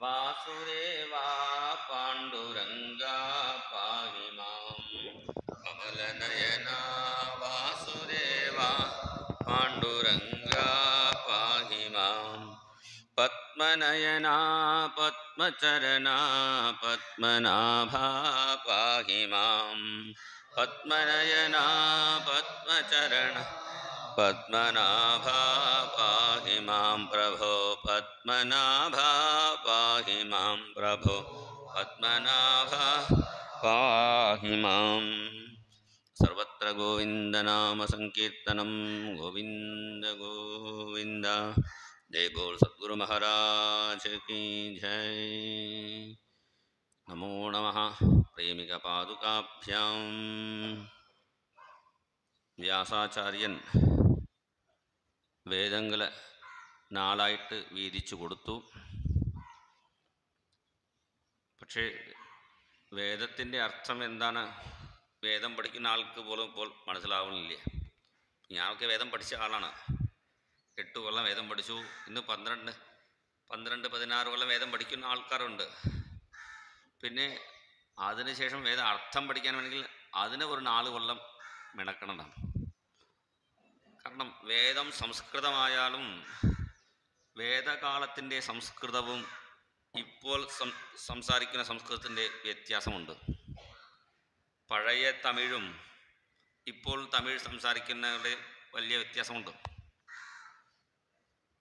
വാസുദേവാ പാണ്ഡുരംഗാ പാഹി മാം കമലനയനാ വാസുദേവാ പാണ്ഡുരംഗാ പാഹി മാം പത്മനയനാ പത്മചരണാ പത്മനാഭാ പാഹി മാം പത്മനയനാ പത്മചരണ പത്മനാഭാ പാഹി മാം പ്രഭോ പത്മനാഭാ പാഹി മാം പ്രഭോ പത്മനാഭാ പാഹി മാം. സർവത്ര ഗോവിന്ദനാമസങ്കീർത്തനം ഗോവിന്ദ ഗോവിന്ദ. ജയ് ബോൾ സദ്ഗുരു മഹാരാജ് കി ജയ്. നമോ നമഃ. പ്രേമിക പാദുകാഭ്യാം. വ്യാസാചാര്യൻ വേദങ്ങൾ നാലായിട്ട് വീതിച്ചു കൊടുത്തു. പക്ഷേ വേദത്തിൻ്റെ അർത്ഥം എന്താണ് വേദം പഠിക്കുന്ന ആൾക്ക് പോലും ഇപ്പോൾ മനസ്സിലാവുന്നില്ല. ഞാനൊക്കെ വേദം പഠിച്ച ആളാണ്. 8 കൊല്ലം വേദം പഠിച്ചു. ഇന്ന് 12, 16 കൊല്ലം വേദം പഠിക്കുന്ന ആൾക്കാരുണ്ട്. പിന്നെ അതിനുശേഷം വേദ അർത്ഥം പഠിക്കാൻ വേണമെങ്കിൽ അതിന് ഒരു 4 കൊല്ലം മെനക്കണം. കാരണം വേദം സംസ്കൃതമായാലും വേദകാലത്തിൻ്റെ സംസ്കൃതവും ഇപ്പോൾ സംസാരിക്കുന്ന സംസ്കൃതത്തിൻ്റെ വ്യത്യാസമുണ്ട്. പഴയ തമിഴും ഇപ്പോൾ തമിഴ് സംസാരിക്കുന്നവരുടെ വലിയ വ്യത്യാസമുണ്ട്.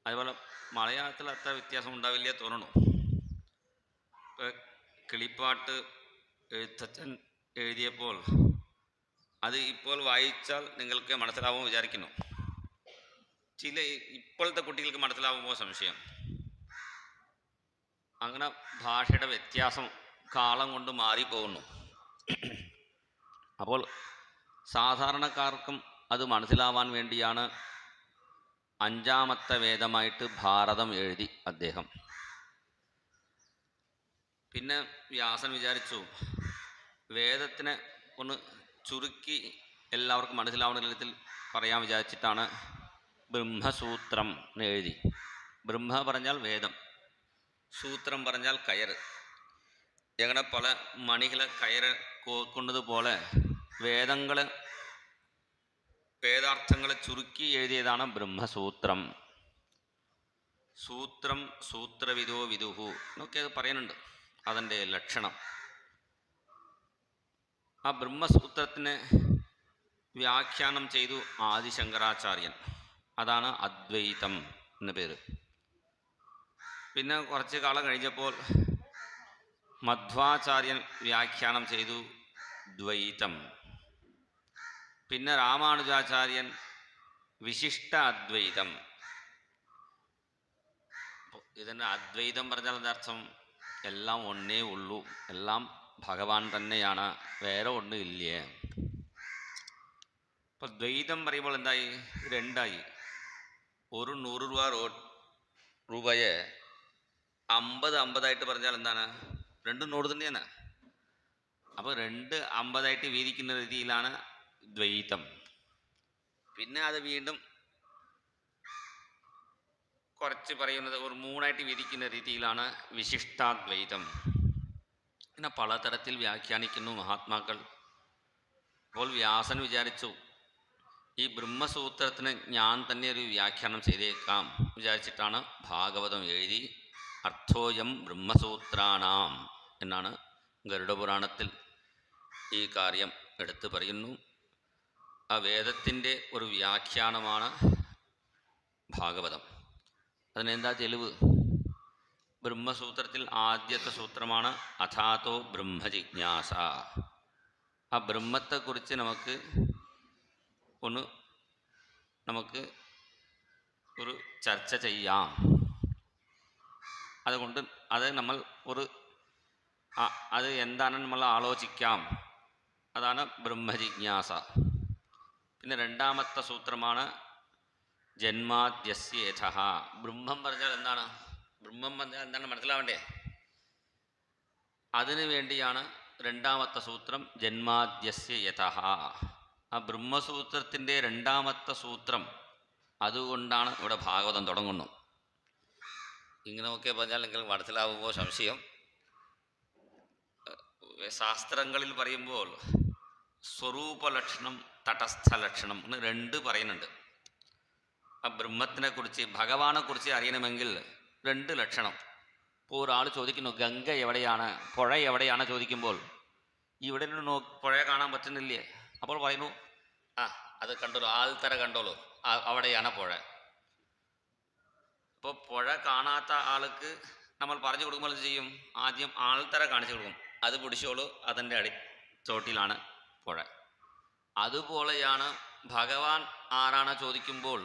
അതുപോലെ മലയാളത്തിൽ അത്ര വ്യത്യാസം ഉണ്ടാവില്ല തോന്നണു. ഇപ്പോൾ കിളിപ്പാട്ട് എഴുത്തച്ഛൻ എഴുതിയപ്പോൾ അത് ഇപ്പോൾ വായിച്ചാൽ നിങ്ങൾക്ക് മനസ്സിലാവുമെന്ന് വിചാരിക്കുന്നു. ചില ഇപ്പോഴത്തെ കുട്ടികൾക്ക് മനസ്സിലാവുമോ സംശയം. അങ്ങനെ ഭാഷയുടെ വ്യത്യാസം കാലം കൊണ്ട് മാറിപ്പോകുന്നു. അപ്പോൾ സാധാരണക്കാർക്കും അത് മനസ്സിലാവാൻ വേണ്ടിയാണ് 5ാമത്തെ വേദമായിട്ട് ഭാരതം എഴുതി അദ്ദേഹം. പിന്നെ വ്യാസൻ വിചാരിച്ചു വേദത്തിനെ ഒന്ന് ചുരുക്കി എല്ലാവർക്കും മനസ്സിലാവുന്ന വിധത്തിൽ പറയാൻ വിചാരിച്ചിട്ടാണ് ബ്രഹ്മസൂത്രം എന്ന് എഴുതി. ബ്രഹ്മ പറഞ്ഞാൽ വേദം, സൂത്രം പറഞ്ഞാൽ കയറ്. എങ്ങനെ പല മണികളെ കയറ് കോക്കുന്നതുപോലെ വേദാർത്ഥങ്ങളെ ചുരുക്കി എഴുതിയതാണ് ബ്രഹ്മസൂത്രം. സൂത്രം സൂത്രവിദോ വിദുഹു എന്നൊക്കെ അത് പറയുന്നുണ്ട്, അതിൻ്റെ ലക്ഷണം. ആ ബ്രഹ്മസൂത്രത്തിന് വ്യാഖ്യാനം ചെയ്തു ആദിശങ്കരാചാര്യൻ. അതാണ് അദ്വൈതം എന്ന പേര്. പിന്നെ കുറച്ച് കാലം കഴിഞ്ഞപ്പോൾ മധ്വാചാര്യൻ വ്യാഖ്യാനം ചെയ്തു ദ്വൈതം. പിന്നെ രാമാനുജാചാര്യൻ വിശിഷ്ട അദ്വൈതം. ഇതിൻ്റെ അദ്വൈതം പറഞ്ഞാൽ അതിനർത്ഥം എല്ലാം ഒന്നേ ഉള്ളൂ, എല്ലാം ഭഗവാൻ തന്നെയാണ്, വേറെ ഒന്നും ഇല്ലേ. ഇപ്പോൾ ദ്വൈതം പറയുമ്പോൾ എന്തായി? 2ആയി. ഒരു 100 രൂപയെ 50 പറഞ്ഞാൽ എന്താണ്? 2 100 തന്നെയാണ്. അപ്പോൾ 2 50 വീതിക്കുന്ന രീതിയിലാണ് ദ്വൈതം. പിന്നെ അത് വീണ്ടും കുറച്ച് പറയുന്നത് ഒരു 3 വീതിക്കുന്ന രീതിയിലാണ് വിശിഷ്ടാദ്വൈതം. പിന്നെ പലതരത്തിൽ വ്യാഖ്യാനിക്കുന്നു മഹാത്മാക്കൾ. അപ്പോൾ വ്യാസൻ വിചാരിച്ചു ഈ ബ്രഹ്മസൂത്രത്തിന് ഞാൻ തന്നെ ഒരു വ്യാഖ്യാനം ചെയ്തേക്കാം വിചാരിച്ചിട്ടാണ് ഭാഗവതം എഴുതി. അർത്ഥോയം ബ്രഹ്മസൂത്രാണാം എന്നാണ് ഗരുഡപുരാണത്തിൽ ഈ കാര്യം എടുത്തു പറയുന്നു. ആ വേദത്തിൻ്റെ ഒരു വ്യാഖ്യാനമാണ് ഭാഗവതം. അതിനെന്താ തെളിവ്? ബ്രഹ്മസൂത്രത്തിൽ ആദ്യത്തെ സൂത്രമാണ് അഥാതോ ബ്രഹ്മജിജ്ഞാസ. ആ ബ്രഹ്മത്തെക്കുറിച്ച് നമുക്ക് ഒരു ചർച്ച ചെയ്യാം. അതുകൊണ്ട് നമ്മൾ അത് എന്താണെന്ന് നമ്മൾ ആലോചിക്കാം. അതാണ് ബ്രഹ്മജിജ്ഞാസ. പിന്നെ 2ാമത്തെ സൂത്രമാണ് ജന്മാദ്യസ്യേഥഃ. ബ്രഹ്മം പറഞ്ഞാൽ എന്താണ്? മനസ്സിലാവണ്ടേ? അതിനു വേണ്ടിയാണ് 2ാമത്തെ സൂത്രം ജന്മാദ്യസ്യ യഥഃ. ആ ബ്രഹ്മസൂത്രത്തിൻ്റെ 2ാമത്തെ സൂത്രം, അതുകൊണ്ടാണ് ഇവിടെ ഭാഗവതം തുടങ്ങുന്നു. ഇങ്ങനെയൊക്കെ പറഞ്ഞാൽ നിങ്ങൾക്ക് മനസ്സിലാവുമ്പോൾ സംശയം. ശാസ്ത്രങ്ങളിൽ പറയുമ്പോൾ സ്വരൂപലക്ഷണം തടസ്ഥ ലക്ഷണം എന്ന് രണ്ട് പറയുന്നുണ്ട്. ആ ബ്രഹ്മത്തിനെ കുറിച്ച് ഭഗവാനെ കുറിച്ച് അറിയണമെങ്കിൽ രണ്ട് ലക്ഷണം. ഇപ്പോൾ ഒരാൾ ചോദിക്കുന്നു ഗംഗ എവിടെയാണ്, പുഴ എവിടെയാണ് ചോദിക്കുമ്പോൾ ഇവിടെ നിന്ന് പുഴ കാണാൻ പറ്റുന്നില്ലേ? അപ്പോൾ പറയുന്നു ആ അത് കണ്ടോളൂ, ആൽത്തറ കണ്ടോളൂ, അവിടെയാണ് പുഴ. ഇപ്പോൾ പുഴ കാണാത്ത ആൾക്ക് നമ്മൾ പറഞ്ഞു കൊടുക്കുമ്പോൾ എന്ത് ചെയ്യും? ആദ്യം ആൾത്തറ കാണിച്ചു കൊടുക്കും, അത് പിടിച്ചോളൂ, അതിൻ്റെ ചോട്ടിലാണ് പുഴ. അതുപോലെയാണ് ഭഗവാൻ ആരാണ് ചോദിക്കുമ്പോൾ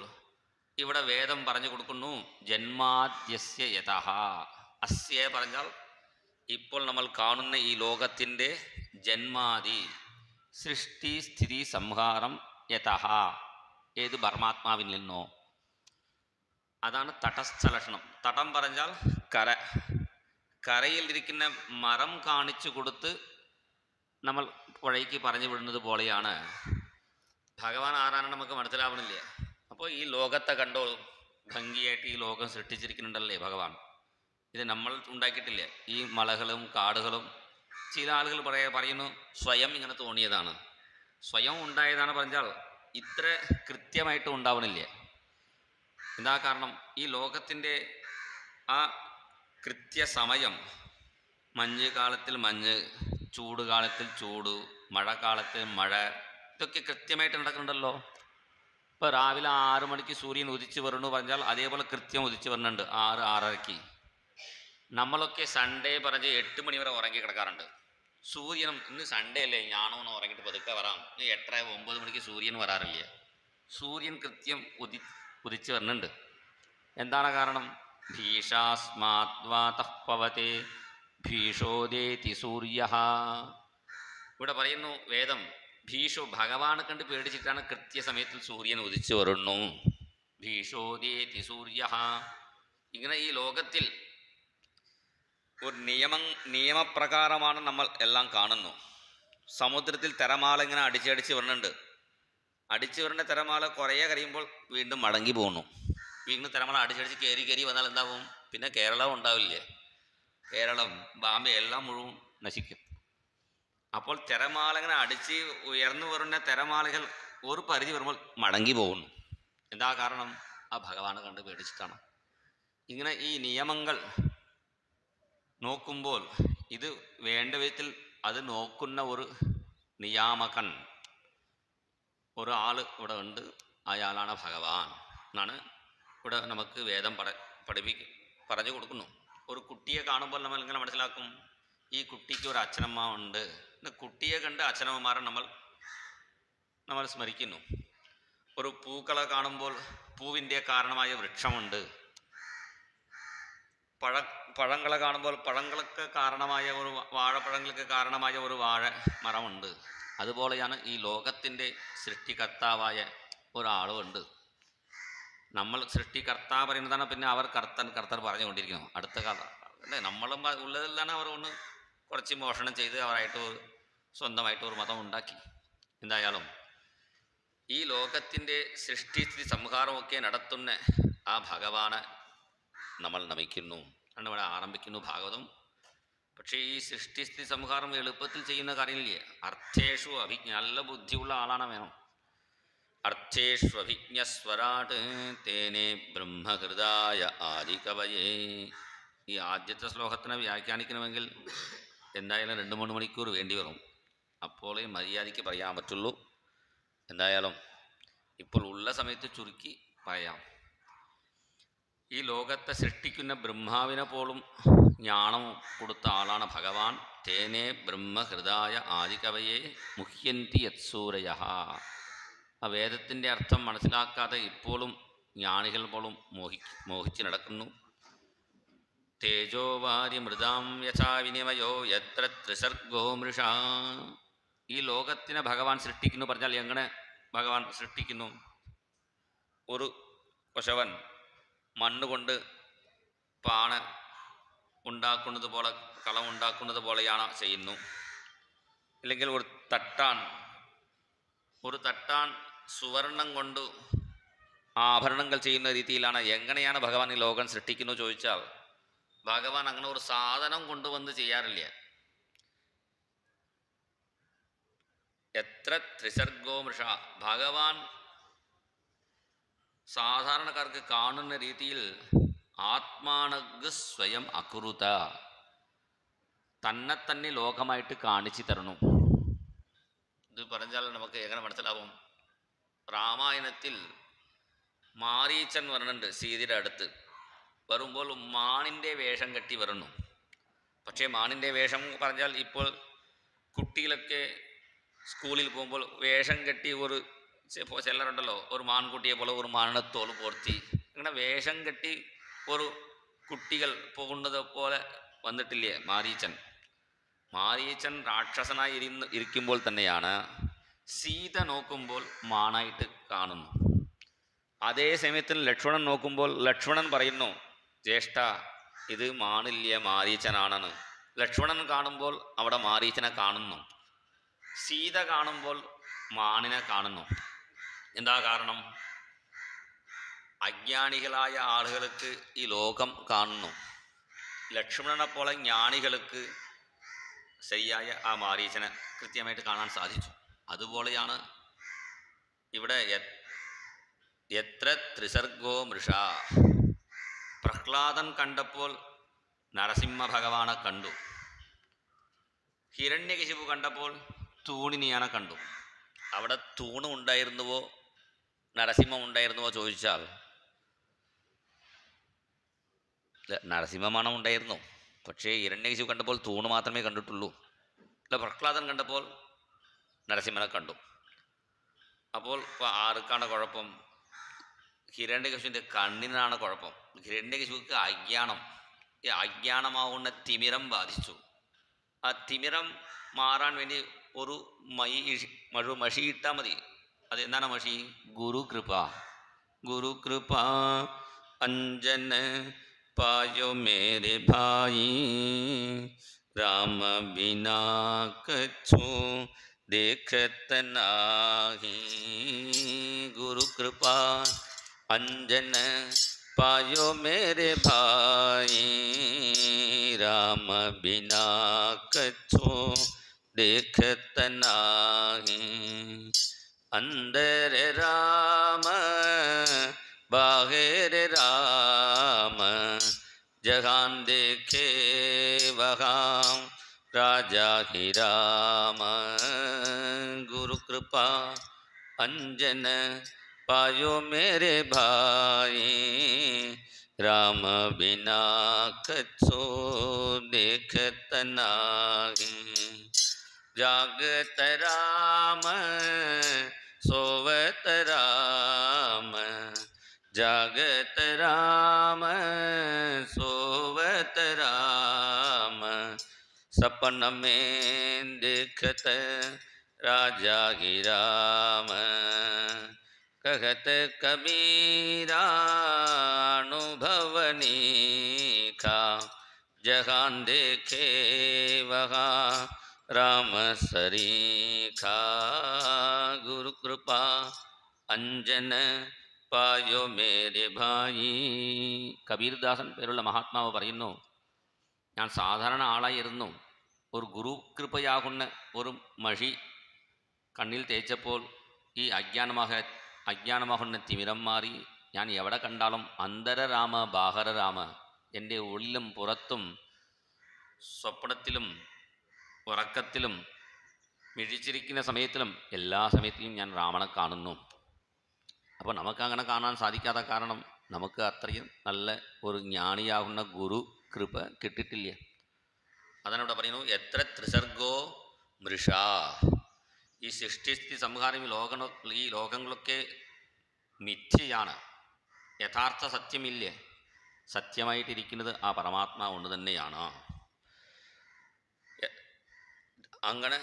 ഇവിടെ വേദം പറഞ്ഞു കൊടുക്കുന്നു ജന്മാദ്യസ്യ യതഃ. അസ്യ പറഞ്ഞാൽ ഇപ്പോൾ നമ്മൾ കാണുന്ന ഈ ലോകത്തിൻ്റെ ജന്മാദി സൃഷ്ടി സ്ഥിതി സംഹാരം യതഃ ഏത് പരമാത്മാവിൽ നിന്നോ, അതാണ് തടസ്ഥ ലക്ഷണം. തടം പറഞ്ഞാൽ കര, കരയിൽ ഇരിക്കുന്ന മരം കാണിച്ചു കൊടുത്ത് നമ്മൾ പുഴയ്ക്ക് പറഞ്ഞു വിടുന്നത് പോലെയാണ്. ഭഗവാൻ ആരാണ് നമുക്ക് മനസ്സിലാവണില്ല. അപ്പോൾ ഈ ലോകത്തെ കണ്ടോളൂ, ഭംഗിയായിട്ട് ഈ ലോകം സൃഷ്ടിച്ചിരിക്കുന്നുണ്ടല്ലേ ഭഗവാൻ. ഇത് നമ്മൾ ഉണ്ടാക്കിയിട്ടില്ല. ഈ മലകളും കാടുകളും ചില ആളുകൾ പറയുന്നു സ്വയം ഇങ്ങനെ തോന്നിയതാണ്. സ്വയം ഉണ്ടായതാണ് പറഞ്ഞാൽ ഇത്ര കൃത്യമായിട്ട് ഉണ്ടാവണില്ല. എന്താ കാരണം? ഈ ലോകത്തിൻ്റെ ആ കൃത്യസമയം, മഞ്ഞ് കാലത്തിൽ മഞ്ഞ്, ചൂട് കാലത്തിൽ ചൂട്, മഴക്കാലത്ത് മഴ, ഇതൊക്കെ കൃത്യമായിട്ട് നടക്കുന്നുണ്ടല്ലോ. ഇപ്പോൾ രാവിലെ 6 മണിക്ക് സൂര്യൻ ഉദിച്ച് വരണു പറഞ്ഞാൽ അതേപോലെ കൃത്യം ഉദിച്ച് വരുന്നുണ്ട് 6, 6:30. നമ്മളൊക്കെ സൺഡേ പറഞ്ഞ് 8 മണി വരെ ഉറങ്ങി കിടക്കാറുണ്ട്. സൂര്യനും ഇന്ന് സൺഡേ അല്ലേ, ഞാനൊന്ന് ഉറങ്ങിയിട്ട് പതുക്കെ വരാം, 8, 9 മണിക്ക് സൂര്യൻ വരാറില്ല. സൂര്യൻ കൃത്യം ഉദിച്ച് വരുന്നുണ്ട്. എന്താണ് കാരണം? ഭീഷാസ്മാത്വാതഃ പവതേ ഭീഷോദേതി സൂര്യ. ഇവിടെ പറയുന്നു വേദം, ഭീഷോ ഭഗവാനെ കണ്ട് പേടിച്ചിട്ടാണ് കൃത്യസമയത്തിൽ സൂര്യൻ ഉദിച്ചു വരുന്നു. ഭീഷോദേതി സൂര്യ. ഇങ്ങനെ ഈ ലോകത്തിൽ ഒരു നിയമപ്രകാരമാണ് നമ്മൾ എല്ലാം കാണുന്നു. സമുദ്രത്തിൽ തിരമാല ഇങ്ങനെ അടിച്ചടിച്ച് വരുന്നുണ്ട്. അടിച്ചു വരുന്ന തിരമാല കുറേ കഴിയുമ്പോൾ വീണ്ടും മടങ്ങി പോകുന്നു. വീണ്ടും തിരമാല അടിച്ചടിച്ച് കയറി വന്നാൽ എന്താവും? പിന്നെ കേരളം ഉണ്ടാവില്ലേ? കേരളം, ബാംബെ എല്ലാം മുഴുവൻ നശിക്കും. അപ്പോൾ തിരമാല ഇങ്ങനെ അടിച്ച് ഉയർന്നു വരുന്ന തിരമാലകൾ ഒരു പരിധി വരുമ്പോൾ മടങ്ങി പോകുന്നു. എന്താ കാരണം? ആ ഭഗവാനെ കണ്ട് പേടിച്ചിട്ടാണ്. ഇങ്ങനെ ഈ നിയമങ്ങൾ നോക്കുമ്പോൾ ഇത് വേണ്ട വിധത്തിൽ അത് നോക്കുന്ന ഒരു നിയാമകൻ, ഒരാൾ ഇവിടെ ഉണ്ട്, അയാളാണ് ഭഗവാൻ എന്നാണ് ഇവിടെ നമുക്ക് വേദം പറഞ്ഞു കൊടുക്കുന്നു. ഒരു കുട്ടിയെ കാണുമ്പോൾ നമ്മൾ ഇങ്ങനെ മനസ്സിലാക്കും, ഈ കുട്ടിക്ക് ഒരു അച്ഛനമ്മ ഉണ്ട്. കുട്ടിയെ കണ്ട് അച്ഛനമ്മമാരെ നമ്മൾ സ്മരിക്കുന്നു. ഒരു പൂക്കളെ കാണുമ്പോൾ പൂവിൻ്റെ കാരണമായ വൃക്ഷമുണ്ട്. പഴങ്ങളെ കാണുമ്പോൾ പഴങ്ങൾക്ക് കാരണമായ ഒരു വാഴപ്പഴങ്ങൾക്ക് കാരണമായ ഒരു വാഴ മരമുണ്ട്. അതുപോലെയാണ് ഈ ലോകത്തിൻ്റെ സൃഷ്ടികർത്താവായ ഒരാളുമുണ്ട്. നമ്മൾ സൃഷ്ടികർത്താവ് പറയുന്നതാണ്, പിന്നെ അവർ കർത്തൻ പറഞ്ഞുകൊണ്ടിരിക്കുന്നു. അടുത്ത കഥ അല്ലേ? നമ്മളും ഉള്ളതെല്ലാം അവർ ഒന്ന് കുറച്ച് മോഷണം ചെയ്ത് അവരായിട്ട് സ്വന്തമായിട്ട് ഒരു മതം ഉണ്ടാക്കി. എന്തായാലും ഈ ലോകത്തിൻ്റെ സൃഷ്ടിസ്ഥിതി സംഹാരമൊക്കെ നടത്തുന്ന ആ ഭഗവാനെ നമ്മൾ നമിക്കുന്നു. ആണ് ഇവിടെ ആരംഭിക്കുന്നു ഭാഗവതം. പക്ഷേ ഈ സൃഷ്ടിസ്ഥിതി സംഹാരം എളുപ്പത്തിൽ ചെയ്യുന്ന കാര്യമില്ല. അർത്ഥേഷു അഭിജ്ഞ, നല്ല ബുദ്ധിയുള്ള ആളാണ് വേണം. അർത്ഥേഷു അഭിജ്ഞസ്വരാട് തേനെ ബ്രഹ്മഹൃദായ ആദികവയേ. ഈ ആദ്യത്തെ ശ്ലോകത്തിനെ വ്യാഖ്യാനിക്കണമെങ്കിൽ എന്തായാലും 2-3 മണിക്കൂർ വേണ്ടി വരും. അപ്പോളേ മര്യാദയ്ക്ക് പറയാൻ പറ്റുള്ളൂ. എന്തായാലും ഇപ്പോൾ ഉള്ള സമയത്ത് ചുരുക്കി പറയാം. ഈ ലോകത്തെ സൃഷ്ടിക്കുന്ന ബ്രഹ്മാവിനെ പോലും ജ്ഞാനം കൊടുത്ത ആളാണ് ഭഗവാൻ. തേനെ ബ്രഹ്മഹൃദായ ആദികവയെ മുഹ്യന്തി യത്സൂരയ. ആ വേദത്തിൻ്റെ അർത്ഥം മനസ്സിലാക്കാതെ ഇപ്പോഴും ജ്ഞാനികൾ പോലും മോഹിച്ച് നടക്കുന്നു. തേജോവാരി മൃദാം യഥാ വിനിമയോ യത്ര ത്രിസർഗോ മൃഷ. ഈ ലോകത്തിനെ ഭഗവാൻ സൃഷ്ടിക്കുന്നു പറഞ്ഞാൽ എങ്ങനെ ഭഗവാൻ സൃഷ്ടിക്കുന്നു? ഒരു കൊശവൻ മണ്ണുകൊണ്ട് പാന ഉണ്ടാക്കുന്നത് പോലെ, കളം ഉണ്ടാക്കുന്നത് പോലെയാണ് ചെയ്യുന്നു. അല്ലെങ്കിൽ ഒരു തട്ടാൻ സുവർണം കൊണ്ട് ആഭരണങ്ങൾ ചെയ്യുന്ന രീതിയിലാണ്. എങ്ങനെയാണ് ഭഗവാൻ ഈ ലോകം സൃഷ്ടിക്കുന്നു ചോദിച്ചാൽ ഭഗവാൻ അങ്ങനെ ഒരു സാധനം കൊണ്ടുവന്ന് ചെയ്യാറില്ല. എത്ര ത്രിസർഗോ മൃഷ, ഭഗവാൻ സാധാരണക്കാർക്ക് കാണുന്ന രീതിയിൽ ആത്മാനഗ് സ്വയം അകുരുത, തന്നെ തന്നെ ലോകമായിട്ട് കാണിച്ചു തരണം. ഇത് പറഞ്ഞാൽ നമുക്ക് എങ്ങനെ മനസ്സിലാവും? രാമായണത്തിൽ മാരീച്ചൻ വരുന്നുണ്ട് സീതയുടെ അടുത്ത്. വരുമ്പോൾ മാനിൻ്റെ വേഷം കെട്ടി വരുന്നു. പക്ഷേ മാനിൻ്റെ വേഷം പറഞ്ഞാൽ ഇപ്പോൾ കുട്ടികളൊക്കെ സ്കൂളിൽ പോകുമ്പോൾ വേഷം കെട്ടി ഒരു ചിലരുണ്ടല്ലോ, ഒരു മാൻകുട്ടിയെ പോലെ ഒരു മാനത്തോൾ പോർത്തി അങ്ങനെ വേഷം കെട്ടി ഒരു കുട്ടികൾ പോകുന്നത് പോലെ വന്നിട്ടില്ലേ മാരീച്ചൻ. മാരീച്ചൻ രാക്ഷസനായി ഇരിക്കുമ്പോൾ തന്നെയാണ് സീത നോക്കുമ്പോൾ മാനായിട്ട് കാണുന്നു. അതേ സമയത്തിൽ ലക്ഷ്മണൻ നോക്കുമ്പോൾ ലക്ഷ്മണൻ പറയുന്നു, ജ്യേഷ്ഠ ഇത് മാനില്ല മാരീച്ചനാണെന്ന്. ലക്ഷ്മണൻ കാണുമ്പോൾ അവിടെ മാരീച്ചനെ കാണുന്നു, സീത കാണുമ്പോൾ മാനിനെ കാണുന്നു. എന്താ കാരണം? അജ്ഞാനികളായ ആളുകൾക്ക് ഈ ലോകം കാണുന്നു, ലക്ഷ്മണനെ പോലെ ജ്ഞാനികൾക്ക് ശരിയായ ആ മാരീച്ചനെ കൃത്യമായിട്ട് കാണാൻ സാധിച്ചു. അതുപോലെയാണ് ഇവിടെ എത്ര ത്രിസർഗോ മൃഷ. പ്രഹ്ലാദൻ കണ്ടപ്പോൾ നരസിംഹ ഭഗവാനെ കണ്ടു, ഹിരണ്യകശിപു കണ്ടപ്പോൾ തൂണിനെയാണ് കണ്ടു. അവിടെ തൂണ് ഉണ്ടായിരുന്നുവോ നരസിംഹം ഉണ്ടായിരുന്നുവോ ചോദിച്ചാൽ നരസിംഹമാണ് ഉണ്ടായിരുന്നു. പക്ഷേ ഹിരണ്യകശിപു കണ്ടപ്പോൾ തൂണ് മാത്രമേ കണ്ടിട്ടുള്ളൂ. അല്ല, പ്രഹ്ലാദൻ കണ്ടപ്പോൾ നരസിംഹനെ കണ്ടു. അപ്പോൾ ഇപ്പോൾ ആർക്കാണ് കുഴപ്പം? ഹിരണ്യകശിപുവിൻ്റെ കണ്ണിനാണ് കുഴപ്പം. ഹിരണ്യകശിപുക്ക് അജ്ഞാനം, ഈ അജ്ഞാനമാവുന്ന തിമിരം ബാധിച്ചു. ആ തിമിരം മാറാൻ വേണ്ടി ഒരു മഷി ഇട്ടാൽ മതി. അത് എന്താണ് മഷി? ഗുരുകൃപ. ഗുരുകൃപ അഞ്ജന പായോ മേരെ ഭായി രാമ ബിനാ കച്ചു देखत नाही. गुरुकृपा अंजन पायो मेरे भाई राम बिना कछु देखत नाही. अंदर राम बाहर राम जहान देखे वहाँ राजा ही राम. गुरु कृपा अंजन पायो मेरे भाई राम बिना कछु देखत नाही. जागत राम सोवत राम जागत राम सोवत राम. सपन में देखत राजा ही राम. कहत कबीरा अनुभवनी का जहान देखे वहाँ राम सरीखा. गुरु कृपा अंजन പായോ മേരെ ഭായി. കബീർദാസൻ പേരുള്ള മഹാത്മാവ് പറയുന്നു, ഞാൻ സാധാരണ ആളായിരുന്നു. ഒരു ഗുരു കൃപയാകുന്ന ഒരു മഷി കണ്ണിൽ തേച്ചപ്പോൾ ഈ അജ്ഞാനമാകുന്ന തിമിരം മാറി. ഞാൻ എവിടെ കണ്ടാലും അന്തരരാമ ബാഹരരാമ, എൻ്റെ ഉള്ളിലും പുറത്തും സ്വപ്നത്തിലും ഉറക്കത്തിലും മിഴിച്ചിരിക്കുന്ന സമയത്തിലും എല്ലാ സമയത്തിലും ഞാൻ രാമനെ കാണുന്നു. അപ്പോൾ നമുക്കങ്ങനെ കാണാൻ സാധിക്കാത്ത കാരണം നമുക്ക് അത്രയും നല്ല ഒരു ജ്ഞാനിയാകുന്ന ഗുരു കൃപ കിട്ടിയിട്ടില്ല. അതാണ് ഇവിടെ പറയുന്നു, എത്ര ത്രിസർഗോ മൃഷ. ഈ സൃഷ്ടിസ്ഥിതി സംഹാരം ഈ ലോകങ്ങളൊക്കെ മിഥ്യയാണ്, യഥാർത്ഥ സത്യമില്ല. സത്യമായിട്ടിരിക്കുന്നത് ആ പരമാത്മാവ് കൊണ്ട് തന്നെയാണ്. അങ്ങനെ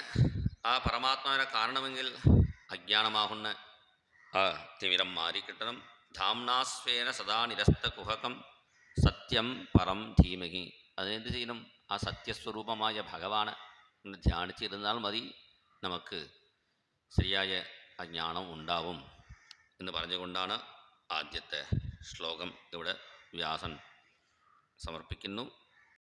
ആ പരമാത്മാവിനെ കാണണമെങ്കിൽ അജ്ഞാനമാകുന്ന ആ തിമിരം മാറിക്കിട്ടണം. ധാംനാസ്വേന സദാ നിരസ്ത കുഹകം സത്യം പരം ധീമഹി. അതിനെന്ത് ചെയ്യണം? ആ സത്യസ്വരൂപമായ ഭഗവാനെ ധ്യാനിച്ചിരുന്നാൽ മതി, നമുക്ക് ശരിയായ അജ്ഞാനം ഉണ്ടാവും എന്ന് പറഞ്ഞുകൊണ്ടാണ് ആദ്യത്തെ ശ്ലോകം ഇവിടെ വ്യാസൻ സമർപ്പിക്കുന്നു.